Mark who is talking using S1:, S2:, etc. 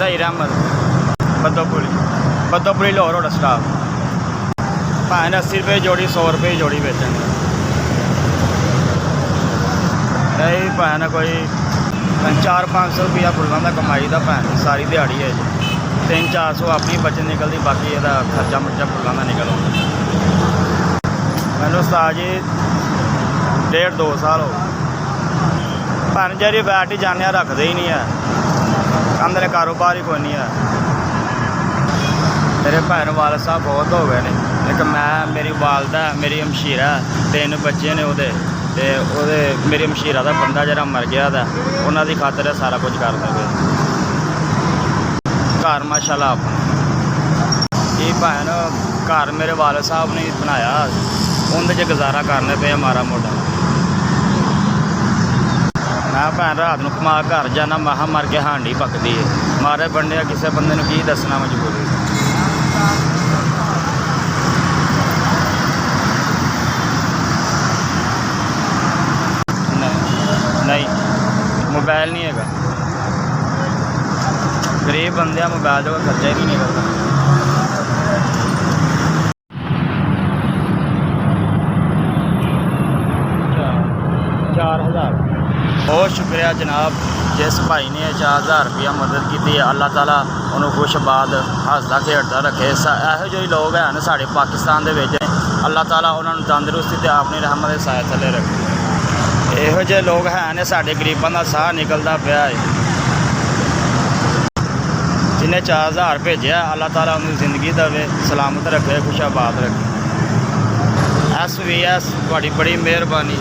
S1: Zaheer Ahmed Baddopuri Lahore road staff. भैन 80 रुपये जोड़ी 100 रुपये जोड़ी बेचन। यही भैन कोई 400-500 रुपया फुलों का कमाई का भैन सारी दिहाड़ी है जी। 300-400 अपनी बचत निकलती, बाकी यदा खर्चा मुर्चा फुलों का निकल आता। मैंने उस्ताद जी 1.5-2 साल हो गए। भैन जी बैठ ही जाने रखते ही नहीं है, अंदर कारोबार ही कोई नहीं है। मेरे भैन वाल साहब बहुत हो गए ने, एक मैं, मेरी वालदा, मेरी मशीरा, 3 बच्चे ने वो मेरी मशीरा का बंदा जरा मर गया था, उन्होंने खातर सारा कुछ करते पे घर माशाल्लाह अपना। ये भैन घर मेरे वाल साहब ने बनाया, उनके च गुजारा करने पे मारा मोटा। मैं भैन रात को कमा घर जाना, महा मर के हांडी पकती है, मारे बंदे किसी बंदे की दसना मजबूरी। नहीं मोबाइल नहीं है, गरीब बंदे मोबाइल का खर्चा ही नहीं निकलता। बहुत शुक्रिया जनाब, जिस भाई ने 4000 रुपया मदद की। अल्लाह ताला उन्होंने खुशबाद हसदा खेडदा रखे। ਇਹੋ ਜਿਹੇ लोग हैं साढ़े पाकिस्तान दे विच, अल्लाह ताला उन्होंने तंदुरुस्ती ते अपनी रहमत के साए थले रखे। ਇਹੋ ਜਿਹੇ लोग हैं साढ़े गरीबों का साह निकलता पाया है। जिन्हें 4000 भेजा, अल्लाह ताला उन्हें जिंदगी देवे, सलामत रखे, खुशाबाद रखे। SVS बड़ी मेहरबानी।